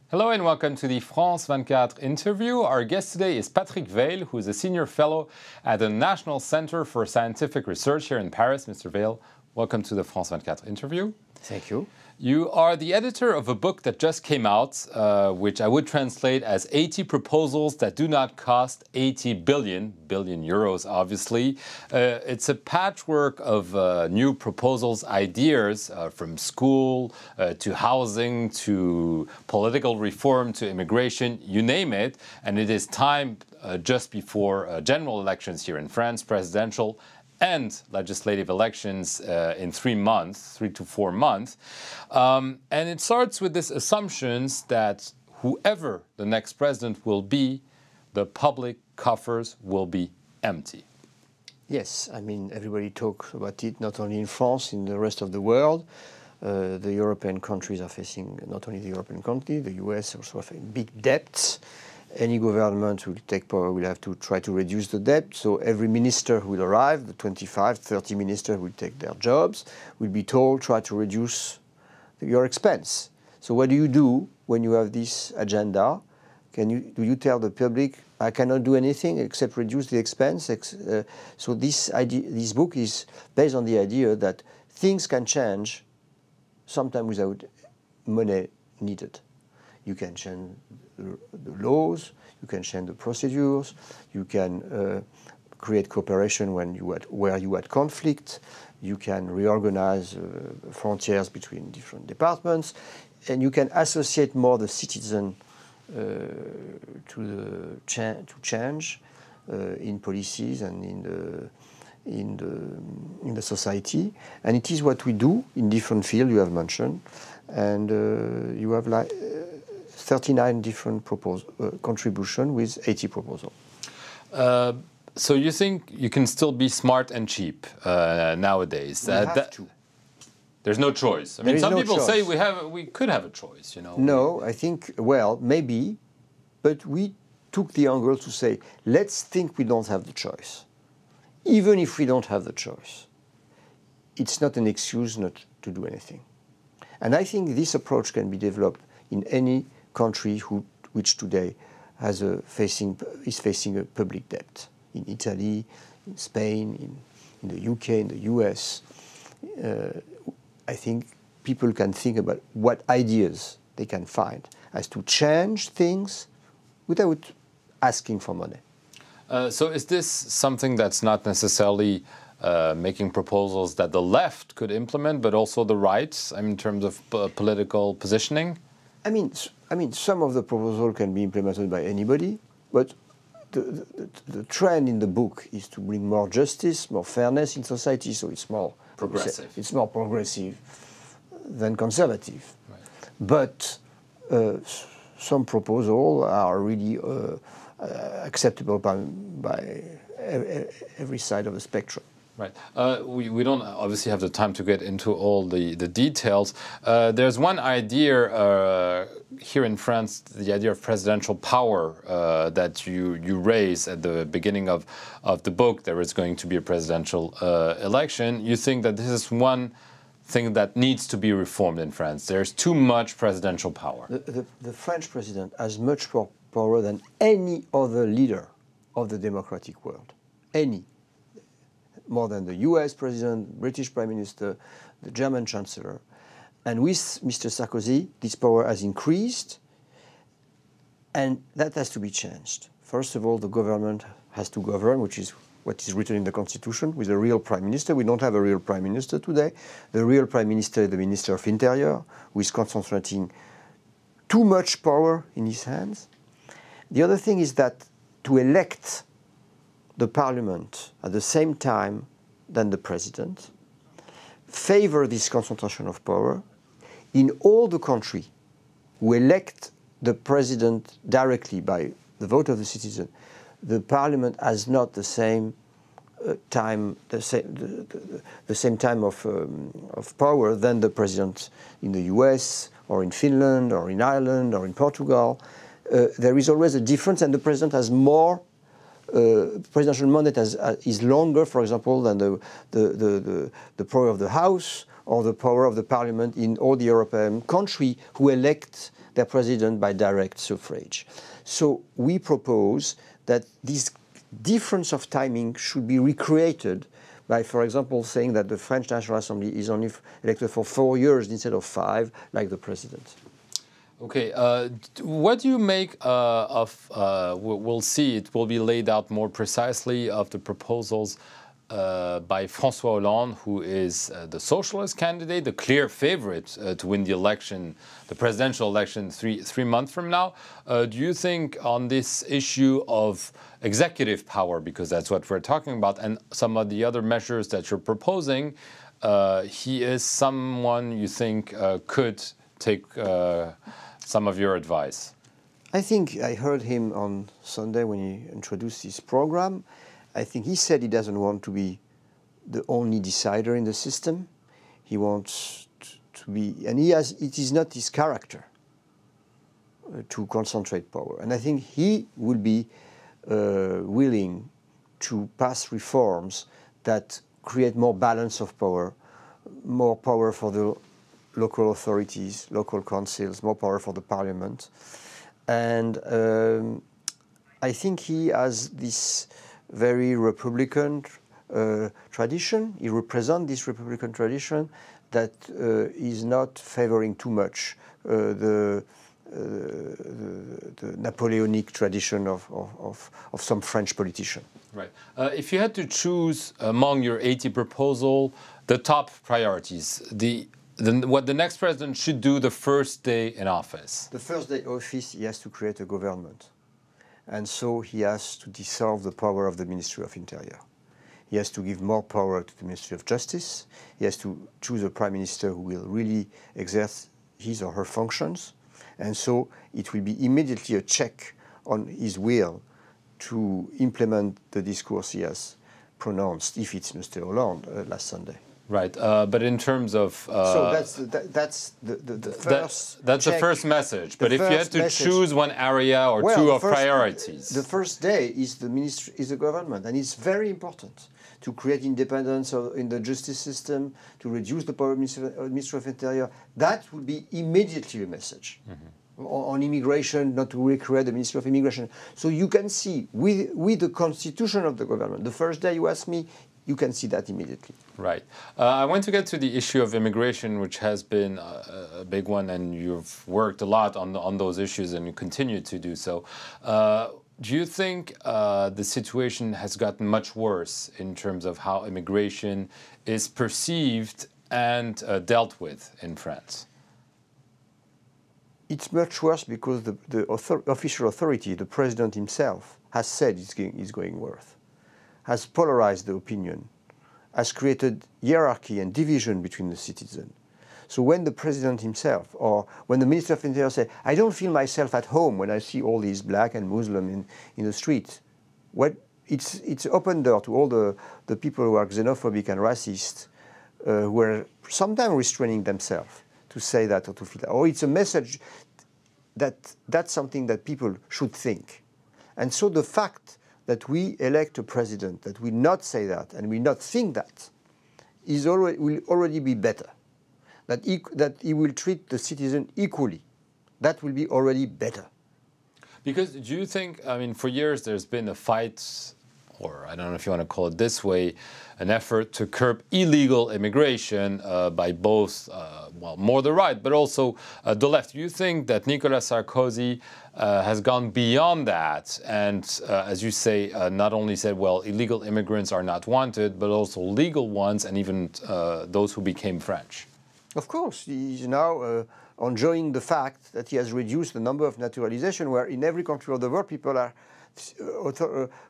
Hello and welcome to the France 24 interview. Our guest today is Patrick Veil, who is a senior fellow at the National Center for Scientific Research here in Paris. Mr. Veil, welcome to the France 24 interview. Thank you. You are the editor of a book that just came out, which I would translate as 80 proposals that do not cost 80 billion euros, obviously. It's a patchwork of new proposals, ideas from school to housing to political reform to immigration, you name it. And it is time just before general elections here in France, presidential and legislative elections in 3 to 4 months. And it starts with this assumptions that whoever the next president will be, the public coffers will be empty. Yes, I mean, everybody talks about it, not only in France, in the rest of the world. The European countries are facing, not only the European country, the US also have big debts. Any government who will take power will have to try to reduce the debt. So every minister who will arrive, the 25, 30 ministers who will take their jobs, will be told, try to reduce your expense. So what do you do when you have this agenda? Do you tell the public, I cannot do anything except reduce the expense? So this book is based on the idea that things can change sometimes without money needed. You can change the laws, you can change the procedures, you can create cooperation where you had conflict, you can reorganize frontiers between different departments, and you can associate more the citizen to change in policies and in the society. And it is what we do in different fields you have mentioned, and you have like 39 different contributions with 80 proposals. So you think you can still be smart and cheap nowadays? We have to. There's no choice. I mean, some people say we could have a choice, you know. No, I think, well, maybe, but we took the angle to say, let's think we don't have the choice. Even if we don't have the choice, it's not an excuse not to do anything. And I think this approach can be developed in any country which today is facing a public debt. In Italy, in Spain, in the UK, in the US. I think people can think about what ideas they can find as to change things without asking for money. So is this something that's not necessarily making proposals that the left could implement, but also the right, I mean, in terms of political positioning? I mean, some of the proposals can be implemented by anybody, but the trend in the book is to bring more justice, more fairness in society, so it's more progressive. It's more progressive than conservative. Right. But some proposals are really acceptable by every side of the spectrum. Right. We don't obviously have the time to get into all the details. There's one idea here in France, the idea of presidential power that you raise at the beginning of the book. There is going to be a presidential election. You think that this is one thing that needs to be reformed in France. There's too much presidential power. The French president has much more power than any other leader of the democratic world. Any. More than the US president, British prime minister, the German chancellor. And with Mr. Sarkozy, this power has increased, and that has to be changed. First of all, the government has to govern, which is what is written in the Constitution, with a real prime minister. We don't have a real prime minister today. The real prime minister is the Minister of Interior, who is concentrating too much power in his hands. The other thing is that to elect the parliament at the same time than the president favor this concentration of power. In all the country who elect the president directly by the vote of the citizen, the parliament has not the same time, the same time of power than the president in the US or in Finland or in Ireland or in Portugal. There is always a difference, and the president has more presidential mandate is longer, for example, than the power of the House or the power of the Parliament in all the European countries who elect their president by direct suffrage. So we propose that this difference of timing should be recreated by, for example, saying that the French National Assembly is only elected for 4 years instead of 5, like the president. Okay, what do you make we'll see, it will be laid out more precisely, of the proposals by François Hollande, who is the socialist candidate, the clear favorite to win the election, the presidential election three months from now. Do you think on this issue of executive power, because that's what we're talking about, and some of the other measures that you're proposing, he is someone you think could take some of your advice? I think I heard him on Sunday when he introduced his program. I think he said he doesn't want to be the only decider in the system. He wants to be, and it is not his character to concentrate power. And I think he will be willing to pass reforms that create more balance of power, more power for the local authorities, local councils, more power for the parliament. And I think he has this very Republican tradition. He represents this Republican tradition that is not favoring too much the Napoleonic tradition of some French politician. Right. If you had to choose among your 80 proposals, the top priorities, what the next president should do the first day in office. The first day of office, he has to create a government. And so he has to dissolve the power of the Ministry of Interior. He has to give more power to the Ministry of Justice. He has to choose a prime minister who will really exert his or her functions. And so it will be immediately a check on his will to implement the discourse he has pronounced, if it's Mr. Hollande, last Sunday. Right, but in terms of so that's the first. That's the first message. But if you had to choose one area or two of priorities, the first day is the government, and it's very important to create independence in the justice system, to reduce the power of Ministry of Interior. That would be immediately a message. Mm-hmm. On immigration, not to recreate the Ministry of Immigration. So you can see with the constitution of the government. The first day you ask me, you can see that immediately. Right. I want to get to the issue of immigration, which has been a big one, and you've worked a lot on those issues, and you continue to do so. Do you think the situation has gotten much worse in terms of how immigration is perceived and dealt with in France? It's much worse because the official authority, the president himself, has said it's going worse. Has polarized the opinion, has created hierarchy and division between the citizens. So when the president himself or when the Minister of Interior say, I don't feel myself at home when I see all these black and Muslim in the street, it's open door to all the people who are xenophobic and racist, who are sometimes restraining themselves to say that or to feel that. Or it's a message that's something that people should think. And so the fact that we elect a president that will not say that and will not think that will already be better. That he will treat the citizen equally. That will be already better. Because do you think, I mean, for years there's been a fight, or I don't know if you want to call it this way, an effort to curb illegal immigration by both, well, more the right, but also the left. Do you think that Nicolas Sarkozy has gone beyond that and, as you say, not only said, well, illegal immigrants are not wanted, but also legal ones and even those who became French? Of course, he is now enjoying the fact that he has reduced the number of naturalization, where in every country of the world people are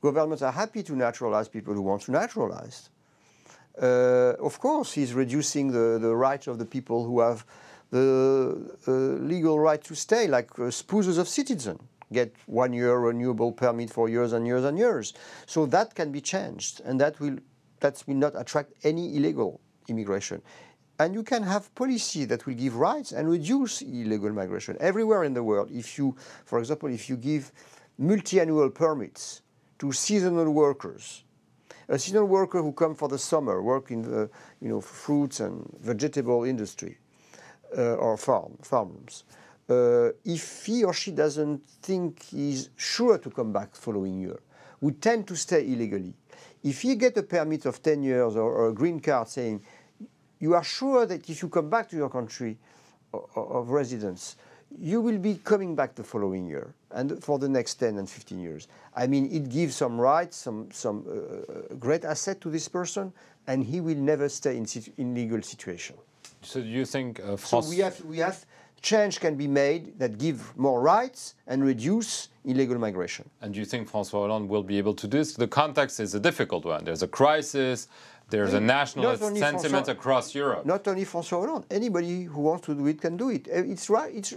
governments are happy to naturalize people who want to naturalize. Of course, he's reducing the rights of the people who have the legal right to stay, like spouses of citizens get 1 year renewable permit for years and years and years. So that can be changed, and that will not attract any illegal immigration. And you can have policy that will give rights and reduce illegal migration everywhere in the world. If you, for example, if you give multi-annual permits to seasonal workers. A seasonal worker who come for the summer, work in the fruits and vegetable industry or farms. If he or she doesn't think he's sure to come back following year, would tend to stay illegally. If he get a permit of 10 years or a green card saying, you are sure that if you come back to your country of residence, you will be coming back the following year and for the next 10 and 15 years. I mean, it gives some rights, some great asset to this person, and he will never stay in legal situation. So do you think So we have change can be made that give more rights and reduce illegal migration. And do you think François Hollande will be able to do this? The context is a difficult one. There's a crisis, there's a nationalist sentiment across Europe. Not only François Hollande, anybody who wants to do it can do it. It's right.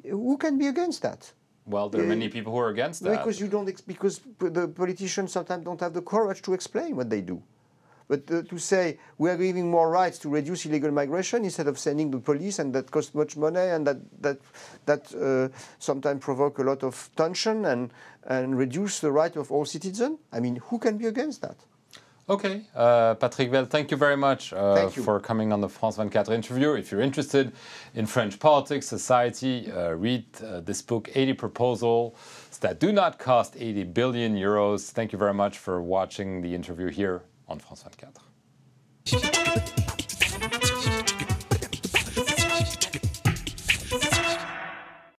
Who can be against that? Well, there are many people who are against that. Because the politicians sometimes don't have the courage to explain what they do. But to say we are giving more rights to reduce illegal migration instead of sending the police, and that costs much money, and that sometimes provoke a lot of tension and reduce the right of all citizens. I mean, who can be against that? Okay, Patrick Vell, thank you very much for coming on the France 24 interview. If you're interested in French politics, society, read this book, 80 Proposals That Do Not Cost 80 Billion Euros. Thank you very much for watching the interview here on France 24.